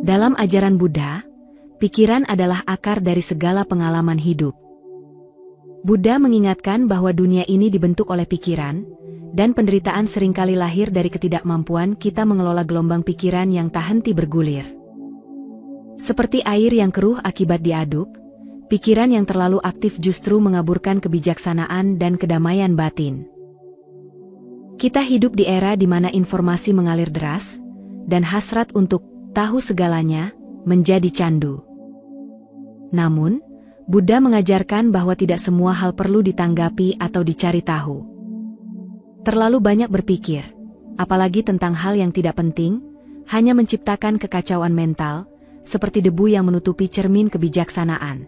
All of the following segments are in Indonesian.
Dalam ajaran Buddha, pikiran adalah akar dari segala pengalaman hidup. Buddha mengingatkan bahwa dunia ini dibentuk oleh pikiran, dan penderitaan seringkali lahir dari ketidakmampuan kita mengelola gelombang pikiran yang tak henti bergulir. Seperti air yang keruh akibat diaduk, pikiran yang terlalu aktif justru mengaburkan kebijaksanaan dan kedamaian batin. Kita hidup di era di mana informasi mengalir deras, dan hasrat untuk tahu segalanya menjadi candu. Namun, Buddha mengajarkan bahwa tidak semua hal perlu ditanggapi atau dicari tahu. Terlalu banyak berpikir, apalagi tentang hal yang tidak penting, hanya menciptakan kekacauan mental, seperti debu yang menutupi cermin kebijaksanaan.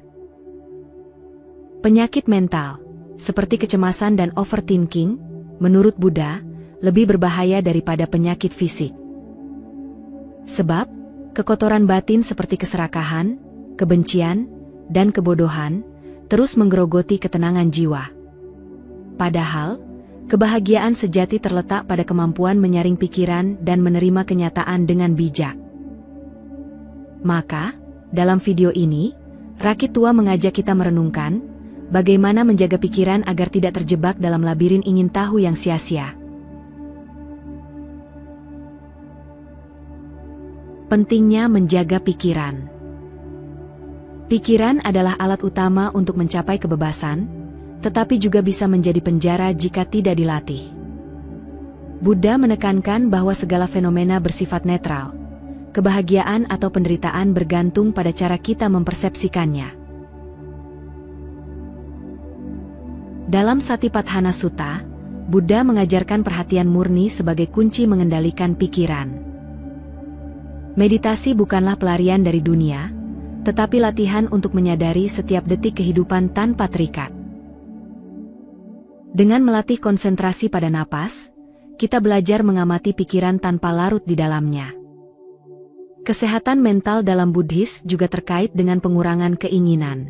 Penyakit mental, seperti kecemasan dan overthinking, menurut Buddha, lebih berbahaya daripada penyakit fisik. Sebab, kekotoran batin seperti keserakahan, kebencian, dan kebodohan, terus menggerogoti ketenangan jiwa. Padahal, kebahagiaan sejati terletak pada kemampuan menyaring pikiran dan menerima kenyataan dengan bijak. Maka, dalam video ini, Rakit Tua mengajak kita merenungkan, bagaimana menjaga pikiran agar tidak terjebak dalam labirin ingin tahu yang sia-sia. Pentingnya menjaga pikiran. Pikiran adalah alat utama untuk mencapai kebebasan, tetapi juga bisa menjadi penjara jika tidak dilatih. Buddha menekankan bahwa segala fenomena bersifat netral. Kebahagiaan atau penderitaan bergantung pada cara kita mempersepsikannya. Dalam Satipatthana Sutta, Buddha mengajarkan perhatian murni sebagai kunci mengendalikan pikiran. Meditasi bukanlah pelarian dari dunia, tetapi latihan untuk menyadari setiap detik kehidupan tanpa terikat. Dengan melatih konsentrasi pada napas, kita belajar mengamati pikiran tanpa larut di dalamnya. Kesehatan mental dalam Buddhis juga terkait dengan pengurangan keinginan.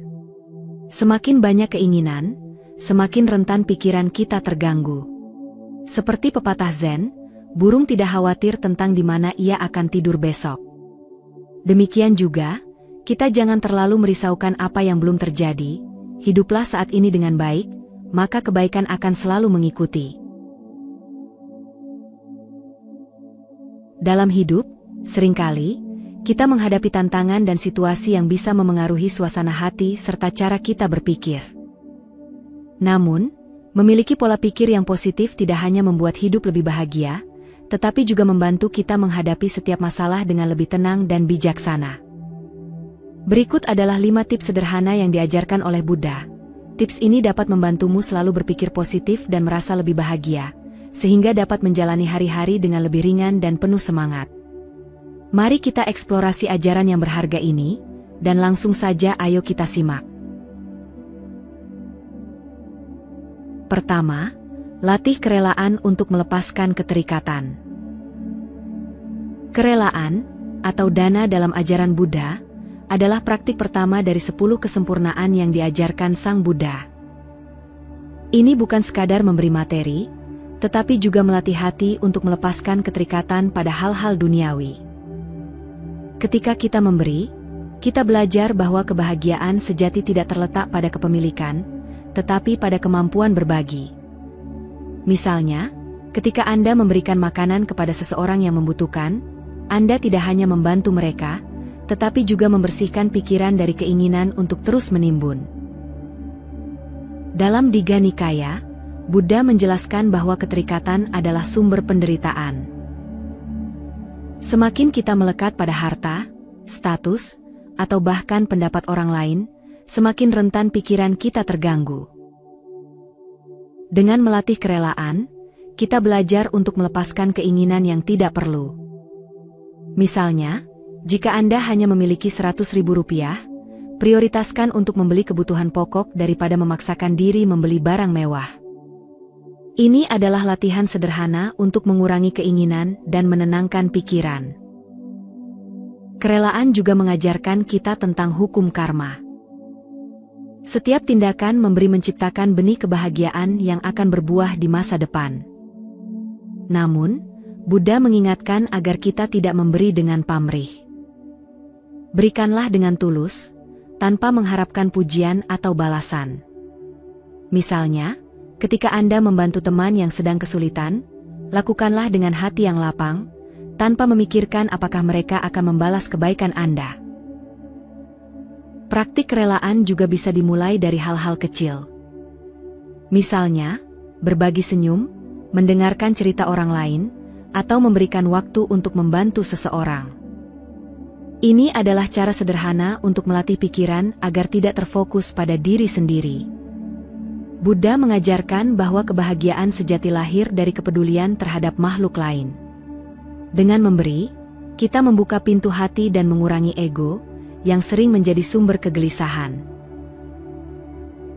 Semakin banyak keinginan, semakin rentan pikiran kita terganggu. Seperti pepatah Zen, burung tidak khawatir tentang di mana ia akan tidur besok. Demikian juga, kita jangan terlalu merisaukan apa yang belum terjadi, hiduplah saat ini dengan baik, maka kebaikan akan selalu mengikuti. Dalam hidup, seringkali, kita menghadapi tantangan dan situasi yang bisa memengaruhi suasana hati serta cara kita berpikir. Namun, memiliki pola pikir yang positif tidak hanya membuat hidup lebih bahagia, tetapi juga membantu kita menghadapi setiap masalah dengan lebih tenang dan bijaksana. Berikut adalah 5 tips sederhana yang diajarkan oleh Buddha. Tips ini dapat membantumu selalu berpikir positif dan merasa lebih bahagia, sehingga dapat menjalani hari-hari dengan lebih ringan dan penuh semangat. Mari kita eksplorasi ajaran yang berharga ini, dan langsung saja ayo kita simak. Pertama, latih kerelaan untuk melepaskan keterikatan. Kerelaan, atau dana dalam ajaran Buddha, adalah praktik pertama dari 10 kesempurnaan yang diajarkan Sang Buddha. Ini bukan sekadar memberi materi, tetapi juga melatih hati untuk melepaskan keterikatan pada hal-hal duniawi. Ketika kita memberi, kita belajar bahwa kebahagiaan sejati tidak terletak pada kepemilikan, tetapi pada kemampuan berbagi. Misalnya, ketika Anda memberikan makanan kepada seseorang yang membutuhkan, Anda tidak hanya membantu mereka, tetapi juga membersihkan pikiran dari keinginan untuk terus menimbun. Dalam Digha Nikaya, Buddha menjelaskan bahwa keterikatan adalah sumber penderitaan. Semakin kita melekat pada harta, status, atau bahkan pendapat orang lain, semakin rentan pikiran kita terganggu. Dengan melatih kerelaan, kita belajar untuk melepaskan keinginan yang tidak perlu. Misalnya, jika Anda hanya memiliki Rp100.000, prioritaskan untuk membeli kebutuhan pokok daripada memaksakan diri membeli barang mewah. Ini adalah latihan sederhana untuk mengurangi keinginan dan menenangkan pikiran. Kerelaan juga mengajarkan kita tentang hukum karma. Setiap tindakan memberi menciptakan benih kebahagiaan yang akan berbuah di masa depan. Namun, Buddha mengingatkan agar kita tidak memberi dengan pamrih. Berikanlah dengan tulus, tanpa mengharapkan pujian atau balasan. Misalnya, ketika Anda membantu teman yang sedang kesulitan, lakukanlah dengan hati yang lapang, tanpa memikirkan apakah mereka akan membalas kebaikan Anda. Praktik kerelaan juga bisa dimulai dari hal-hal kecil. Misalnya, berbagi senyum, mendengarkan cerita orang lain, atau memberikan waktu untuk membantu seseorang. Ini adalah cara sederhana untuk melatih pikiran agar tidak terfokus pada diri sendiri. Buddha mengajarkan bahwa kebahagiaan sejati lahir dari kepedulian terhadap makhluk lain. Dengan memberi, kita membuka pintu hati dan mengurangi ego, yang sering menjadi sumber kegelisahan.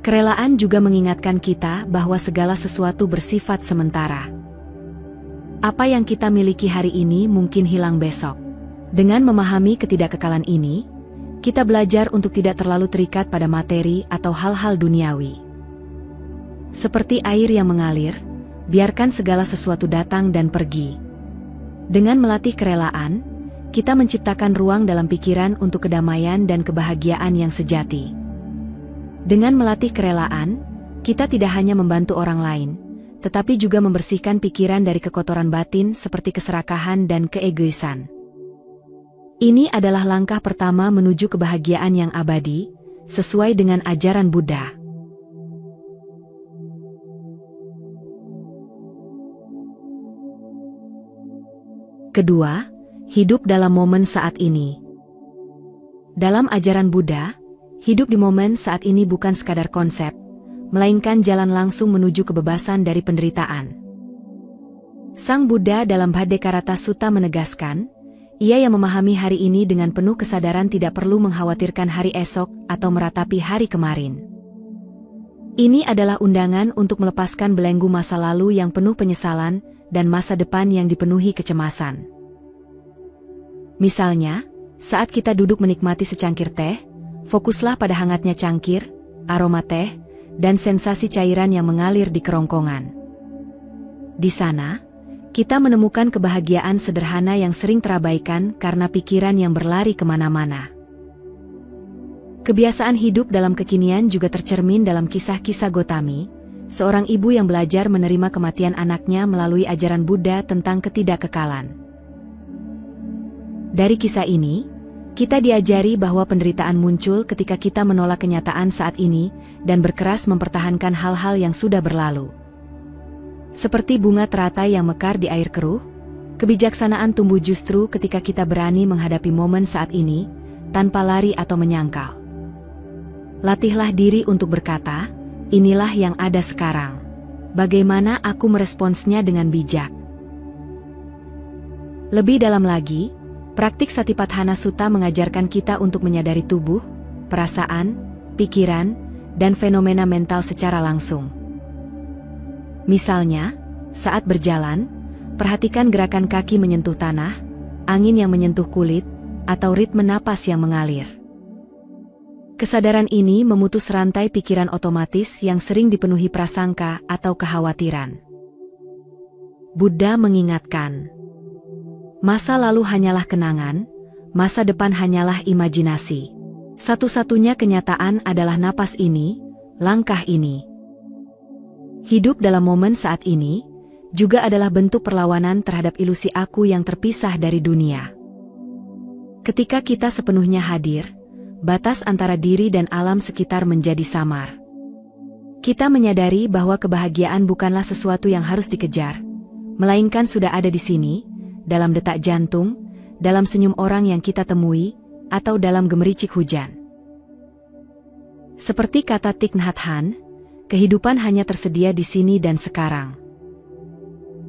Kerelaan juga mengingatkan kita bahwa segala sesuatu bersifat sementara. Apa yang kita miliki hari ini mungkin hilang besok. Dengan memahami ketidakkekalan ini, kita belajar untuk tidak terlalu terikat pada materi atau hal-hal duniawi. Seperti air yang mengalir, biarkan segala sesuatu datang dan pergi. Dengan melatih kerelaan, kita menciptakan ruang dalam pikiran untuk kedamaian dan kebahagiaan yang sejati. Dengan melatih kerelaan, kita tidak hanya membantu orang lain, tetapi juga membersihkan pikiran dari kekotoran batin seperti keserakahan dan keegoisan. Ini adalah langkah pertama menuju kebahagiaan yang abadi, sesuai dengan ajaran Buddha. Kedua, hidup dalam momen saat ini. Dalam ajaran Buddha, hidup di momen saat ini bukan sekadar konsep, melainkan jalan langsung menuju kebebasan dari penderitaan. Sang Buddha dalam Bhaddekarata Sutta menegaskan, ia yang memahami hari ini dengan penuh kesadaran tidak perlu mengkhawatirkan hari esok atau meratapi hari kemarin. Ini adalah undangan untuk melepaskan belenggu masa lalu yang penuh penyesalan dan masa depan yang dipenuhi kecemasan. Misalnya, saat kita duduk menikmati secangkir teh, fokuslah pada hangatnya cangkir, aroma teh, dan sensasi cairan yang mengalir di kerongkongan. Di sana, kita menemukan kebahagiaan sederhana yang sering terabaikan karena pikiran yang berlari kemana-mana. Kebiasaan hidup dalam kekinian juga tercermin dalam kisah-kisah Gotami, seorang ibu yang belajar menerima kematian anaknya melalui ajaran Buddha tentang ketidakkekalan. Dari kisah ini, kita diajari bahwa penderitaan muncul ketika kita menolak kenyataan saat ini dan berkeras mempertahankan hal-hal yang sudah berlalu. Seperti bunga teratai yang mekar di air keruh, kebijaksanaan tumbuh justru ketika kita berani menghadapi momen saat ini, tanpa lari atau menyangkal. Latihlah diri untuk berkata, inilah yang ada sekarang. Bagaimana aku meresponsnya dengan bijak? Lebih dalam lagi, praktik Satipatthana Sutta mengajarkan kita untuk menyadari tubuh, perasaan, pikiran, dan fenomena mental secara langsung. Misalnya, saat berjalan, perhatikan gerakan kaki menyentuh tanah, angin yang menyentuh kulit, atau ritme napas yang mengalir. Kesadaran ini memutus rantai pikiran otomatis yang sering dipenuhi prasangka atau kekhawatiran. Buddha mengingatkan, masa lalu hanyalah kenangan, masa depan hanyalah imajinasi. Satu-satunya kenyataan adalah napas ini, langkah ini. Hidup dalam momen saat ini juga adalah bentuk perlawanan terhadap ilusi aku yang terpisah dari dunia. Ketika kita sepenuhnya hadir, batas antara diri dan alam sekitar menjadi samar. Kita menyadari bahwa kebahagiaan bukanlah sesuatu yang harus dikejar, melainkan sudah ada di sini, dalam detak jantung, dalam senyum orang yang kita temui, atau dalam gemericik hujan. Seperti kata Thich Nhat Hanh, kehidupan hanya tersedia di sini dan sekarang.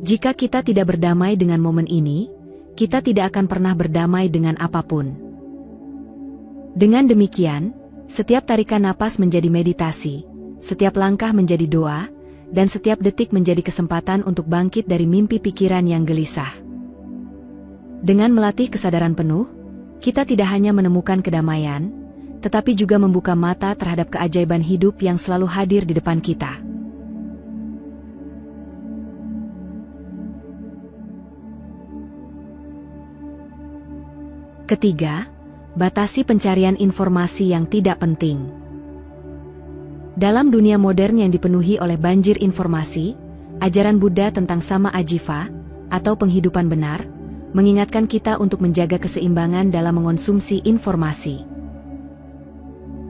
Jika kita tidak berdamai dengan momen ini, kita tidak akan pernah berdamai dengan apapun. Dengan demikian, setiap tarikan napas menjadi meditasi, setiap langkah menjadi doa, dan setiap detik menjadi kesempatan untuk bangkit dari mimpi pikiran yang gelisah. Dengan melatih kesadaran penuh, kita tidak hanya menemukan kedamaian, tetapi juga membuka mata terhadap keajaiban hidup yang selalu hadir di depan kita. Ketiga, batasi pencarian informasi yang tidak penting. Dalam dunia modern yang dipenuhi oleh banjir informasi, ajaran Buddha tentang sama ajiva, atau penghidupan benar, mengingatkan kita untuk menjaga keseimbangan dalam mengonsumsi informasi.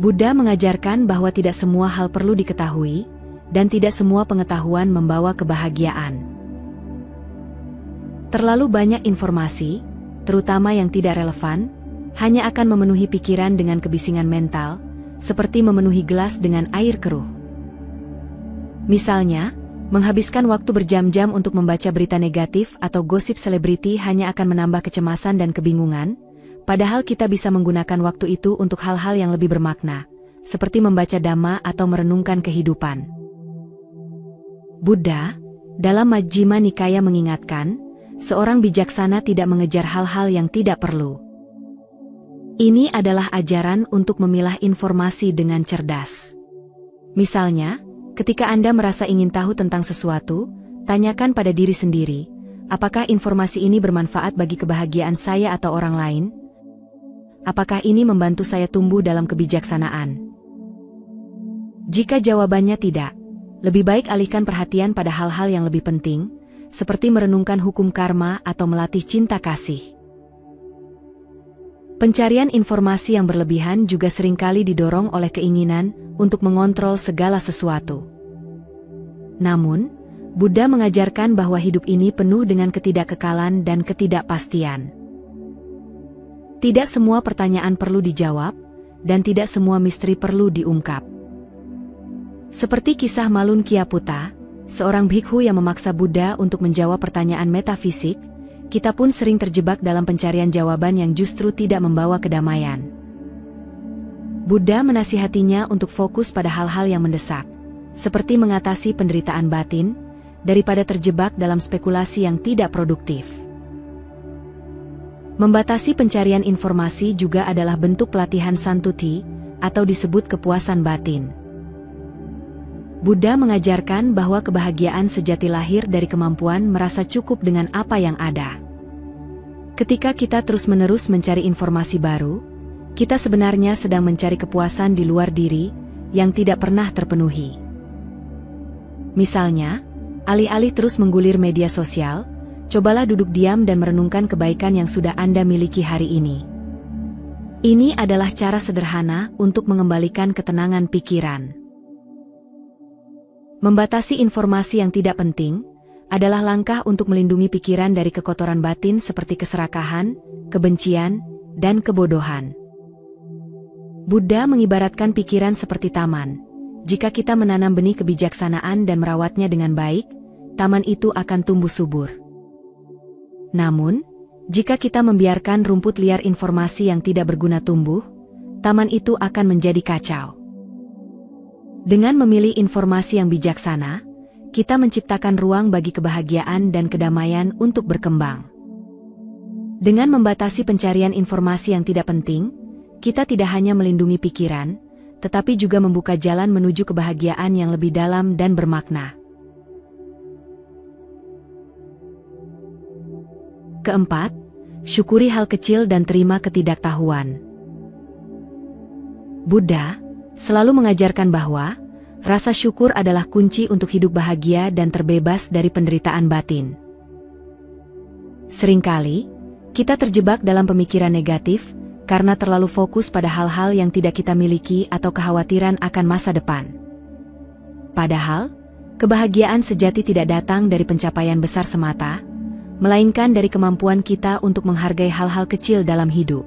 Buddha mengajarkan bahwa tidak semua hal perlu diketahui, dan tidak semua pengetahuan membawa kebahagiaan. Terlalu banyak informasi, terutama yang tidak relevan, hanya akan memenuhi pikiran dengan kebisingan mental, seperti memenuhi gelas dengan air keruh. Misalnya, menghabiskan waktu berjam-jam untuk membaca berita negatif atau gosip selebriti hanya akan menambah kecemasan dan kebingungan, padahal kita bisa menggunakan waktu itu untuk hal-hal yang lebih bermakna, seperti membaca dhamma atau merenungkan kehidupan. Buddha, dalam Majjhima Nikaya mengingatkan, seorang bijaksana tidak mengejar hal-hal yang tidak perlu. Ini adalah ajaran untuk memilah informasi dengan cerdas. Misalnya, ketika Anda merasa ingin tahu tentang sesuatu, tanyakan pada diri sendiri, apakah informasi ini bermanfaat bagi kebahagiaan saya atau orang lain? Apakah ini membantu saya tumbuh dalam kebijaksanaan? Jika jawabannya tidak, lebih baik alihkan perhatian pada hal-hal yang lebih penting, seperti merenungkan hukum karma atau melatih cinta kasih. Pencarian informasi yang berlebihan juga seringkali didorong oleh keinginan untuk mengontrol segala sesuatu. Namun, Buddha mengajarkan bahwa hidup ini penuh dengan ketidakkekalan dan ketidakpastian. Tidak semua pertanyaan perlu dijawab, dan tidak semua misteri perlu diungkap. Seperti kisah Malun Kyaputta, seorang bhikkhu yang memaksa Buddha untuk menjawab pertanyaan metafisik, kita pun sering terjebak dalam pencarian jawaban yang justru tidak membawa kedamaian. Buddha menasihatinya untuk fokus pada hal-hal yang mendesak, seperti mengatasi penderitaan batin, daripada terjebak dalam spekulasi yang tidak produktif. Membatasi pencarian informasi juga adalah bentuk pelatihan santuti, atau disebut kepuasan batin. Buddha mengajarkan bahwa kebahagiaan sejati lahir dari kemampuan merasa cukup dengan apa yang ada. Ketika kita terus-menerus mencari informasi baru, kita sebenarnya sedang mencari kepuasan di luar diri, yang tidak pernah terpenuhi. Misalnya, alih-alih terus menggulir media sosial, cobalah duduk diam dan merenungkan kebaikan yang sudah Anda miliki hari ini. Ini adalah cara sederhana untuk mengembalikan ketenangan pikiran. Membatasi informasi yang tidak penting adalah langkah untuk melindungi pikiran dari kekotoran batin seperti keserakahan, kebencian, dan kebodohan. Buddha mengibaratkan pikiran seperti taman. Jika kita menanam benih kebijaksanaan dan merawatnya dengan baik, taman itu akan tumbuh subur. Namun, jika kita membiarkan rumput liar informasi yang tidak berguna tumbuh, taman itu akan menjadi kacau. Dengan memilih informasi yang bijaksana, kita menciptakan ruang bagi kebahagiaan dan kedamaian untuk berkembang. Dengan membatasi pencarian informasi yang tidak penting, kita tidak hanya melindungi pikiran, tetapi juga membuka jalan menuju kebahagiaan yang lebih dalam dan bermakna. Keempat, syukuri hal kecil dan terima ketidaktahuan. Buddha selalu mengajarkan bahwa rasa syukur adalah kunci untuk hidup bahagia dan terbebas dari penderitaan batin. Seringkali, kita terjebak dalam pemikiran negatif karena terlalu fokus pada hal-hal yang tidak kita miliki atau kekhawatiran akan masa depan. Padahal, kebahagiaan sejati tidak datang dari pencapaian besar semata, melainkan dari kemampuan kita untuk menghargai hal-hal kecil dalam hidup.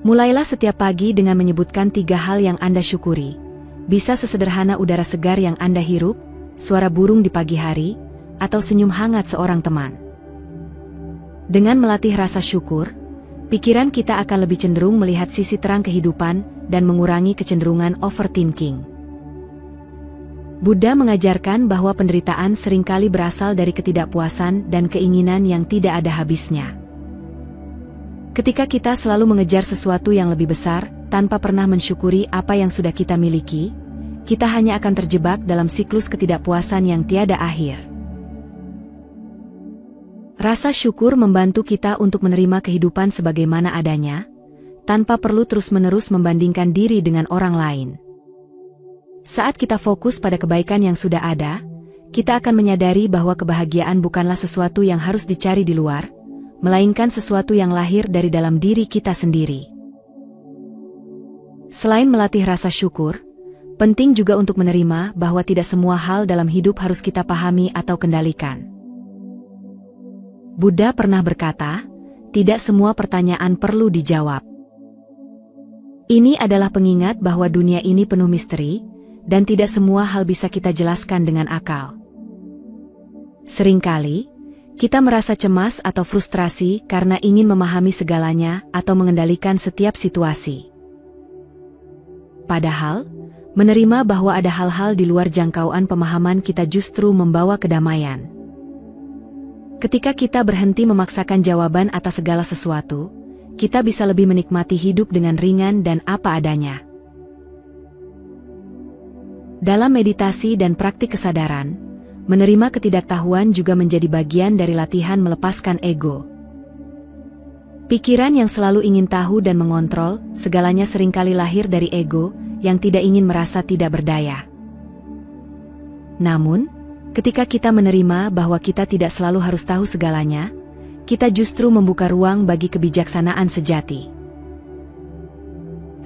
Mulailah setiap pagi dengan menyebutkan 3 hal yang Anda syukuri. Bisa sesederhana udara segar yang Anda hirup, suara burung di pagi hari, atau senyum hangat seorang teman. Dengan melatih rasa syukur, pikiran kita akan lebih cenderung melihat sisi terang kehidupan dan mengurangi kecenderungan overthinking. Buddha mengajarkan bahwa penderitaan seringkali berasal dari ketidakpuasan dan keinginan yang tidak ada habisnya. Ketika kita selalu mengejar sesuatu yang lebih besar, tanpa pernah mensyukuri apa yang sudah kita miliki, kita hanya akan terjebak dalam siklus ketidakpuasan yang tiada akhir. Rasa syukur membantu kita untuk menerima kehidupan sebagaimana adanya, tanpa perlu terus-menerus membandingkan diri dengan orang lain. Saat kita fokus pada kebaikan yang sudah ada, kita akan menyadari bahwa kebahagiaan bukanlah sesuatu yang harus dicari di luar, melainkan sesuatu yang lahir dari dalam diri kita sendiri. Selain melatih rasa syukur, penting juga untuk menerima bahwa tidak semua hal dalam hidup harus kita pahami atau kendalikan. Buddha pernah berkata, tidak semua pertanyaan perlu dijawab. Ini adalah pengingat bahwa dunia ini penuh misteri, dan tidak semua hal bisa kita jelaskan dengan akal. Seringkali, kita merasa cemas atau frustrasi karena ingin memahami segalanya atau mengendalikan setiap situasi. Padahal, menerima bahwa ada hal-hal di luar jangkauan pemahaman kita justru membawa kedamaian. Ketika kita berhenti memaksakan jawaban atas segala sesuatu, kita bisa lebih menikmati hidup dengan ringan dan apa adanya. Dalam meditasi dan praktik kesadaran, menerima ketidaktahuan juga menjadi bagian dari latihan melepaskan ego. Pikiran yang selalu ingin tahu dan mengontrol segalanya seringkali lahir dari ego yang tidak ingin merasa tidak berdaya. Namun, ketika kita menerima bahwa kita tidak selalu harus tahu segalanya, kita justru membuka ruang bagi kebijaksanaan sejati.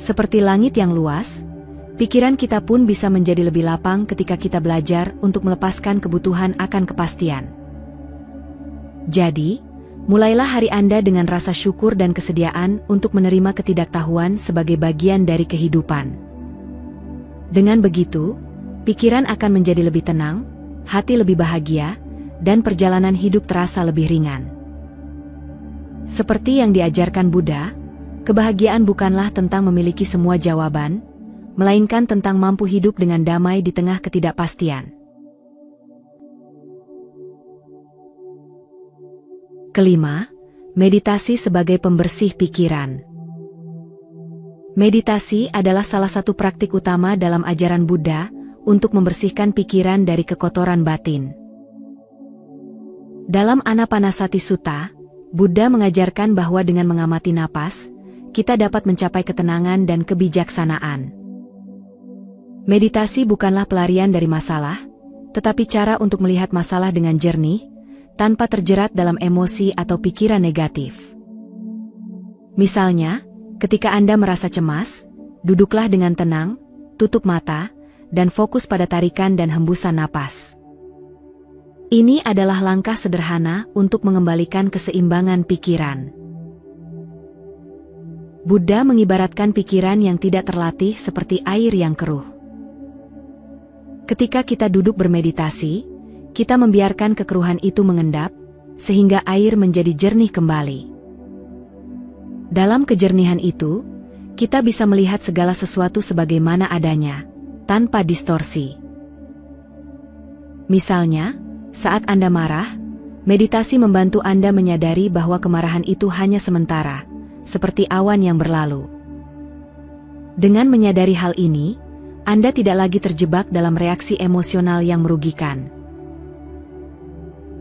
Seperti langit yang luas, pikiran kita pun bisa menjadi lebih lapang ketika kita belajar untuk melepaskan kebutuhan akan kepastian. Jadi, mulailah hari Anda dengan rasa syukur dan kesediaan untuk menerima ketidaktahuan sebagai bagian dari kehidupan. Dengan begitu, pikiran akan menjadi lebih tenang, hati lebih bahagia, dan perjalanan hidup terasa lebih ringan. Seperti yang diajarkan Buddha, kebahagiaan bukanlah tentang memiliki semua jawaban, melainkan tentang mampu hidup dengan damai di tengah ketidakpastian. Kelima, meditasi sebagai pembersih pikiran. Meditasi adalah salah satu praktik utama dalam ajaran Buddha untuk membersihkan pikiran dari kekotoran batin. Dalam Anapanasati Sutta, Buddha mengajarkan bahwa dengan mengamati napas, kita dapat mencapai ketenangan dan kebijaksanaan. Meditasi bukanlah pelarian dari masalah, tetapi cara untuk melihat masalah dengan jernih, tanpa terjerat dalam emosi atau pikiran negatif. Misalnya, ketika Anda merasa cemas, duduklah dengan tenang, tutup mata, dan fokus pada tarikan dan hembusan napas. Ini adalah langkah sederhana untuk mengembalikan keseimbangan pikiran. Buddha mengibaratkan pikiran yang tidak terlatih seperti air yang keruh. Ketika kita duduk bermeditasi, kita membiarkan kekeruhan itu mengendap, sehingga air menjadi jernih kembali. Dalam kejernihan itu, kita bisa melihat segala sesuatu sebagaimana adanya, tanpa distorsi. Misalnya, saat Anda marah, meditasi membantu Anda menyadari bahwa kemarahan itu hanya sementara, seperti awan yang berlalu. Dengan menyadari hal ini, Anda tidak lagi terjebak dalam reaksi emosional yang merugikan.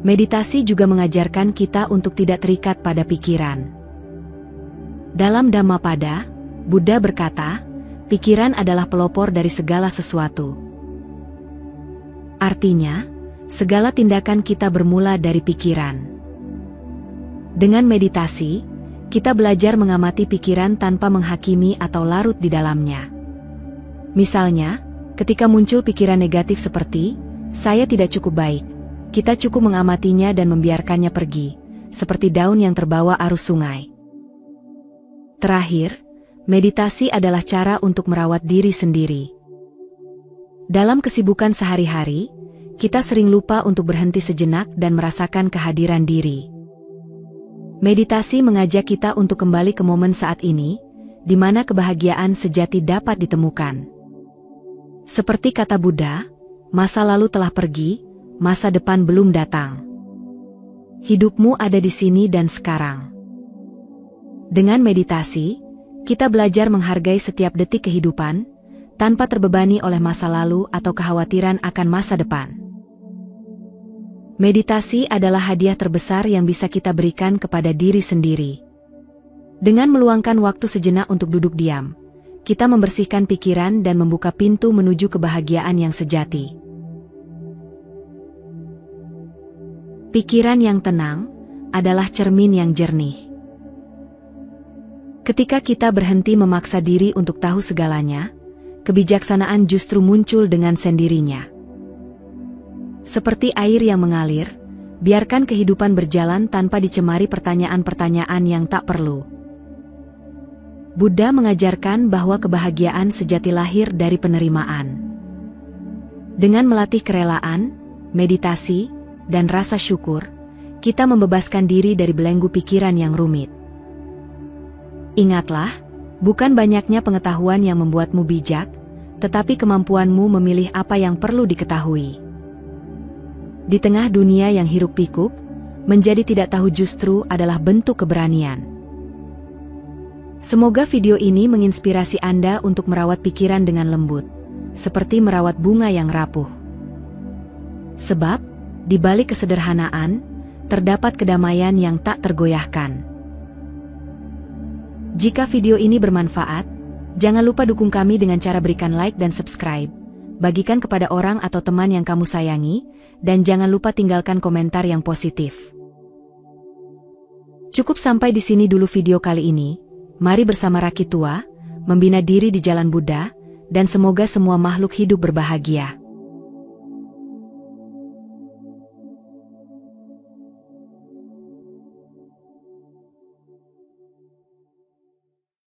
Meditasi juga mengajarkan kita untuk tidak terikat pada pikiran. Dalam Dhammapada, Buddha berkata, pikiran adalah pelopor dari segala sesuatu. Artinya, segala tindakan kita bermula dari pikiran. Dengan meditasi, kita belajar mengamati pikiran tanpa menghakimi atau larut di dalamnya. Misalnya, ketika muncul pikiran negatif seperti, saya tidak cukup baik, kita cukup mengamatinya dan membiarkannya pergi, seperti daun yang terbawa arus sungai. Terakhir, meditasi adalah cara untuk merawat diri sendiri. Dalam kesibukan sehari-hari, kita sering lupa untuk berhenti sejenak dan merasakan kehadiran diri. Meditasi mengajak kita untuk kembali ke momen saat ini, di mana kebahagiaan sejati dapat ditemukan. Seperti kata Buddha, masa lalu telah pergi, masa depan belum datang. Hidupmu ada di sini dan sekarang. Dengan meditasi, kita belajar menghargai setiap detik kehidupan, tanpa terbebani oleh masa lalu atau kekhawatiran akan masa depan. Meditasi adalah hadiah terbesar yang bisa kita berikan kepada diri sendiri. Dengan meluangkan waktu sejenak untuk duduk diam, kita membersihkan pikiran dan membuka pintu menuju kebahagiaan yang sejati. Pikiran yang tenang adalah cermin yang jernih. Ketika kita berhenti memaksa diri untuk tahu segalanya, kebijaksanaan justru muncul dengan sendirinya. Seperti air yang mengalir, biarkan kehidupan berjalan tanpa dicemari pertanyaan-pertanyaan yang tak perlu. Buddha mengajarkan bahwa kebahagiaan sejati lahir dari penerimaan. Dengan melatih kerelaan, meditasi, dan rasa syukur, kita membebaskan diri dari belenggu pikiran yang rumit. Ingatlah, bukan banyaknya pengetahuan yang membuatmu bijak, tetapi kemampuanmu memilih apa yang perlu diketahui. Di tengah dunia yang hiruk-pikuk, menjadi tidak tahu justru adalah bentuk keberanian. Semoga video ini menginspirasi Anda untuk merawat pikiran dengan lembut, seperti merawat bunga yang rapuh. Sebab, di balik kesederhanaan, terdapat kedamaian yang tak tergoyahkan. Jika video ini bermanfaat, jangan lupa dukung kami dengan cara berikan like dan subscribe, bagikan kepada orang atau teman yang kamu sayangi, dan jangan lupa tinggalkan komentar yang positif. Cukup sampai di sini dulu video kali ini. Mari bersama Rakitua, membina diri di jalan Buddha, dan semoga semua makhluk hidup berbahagia.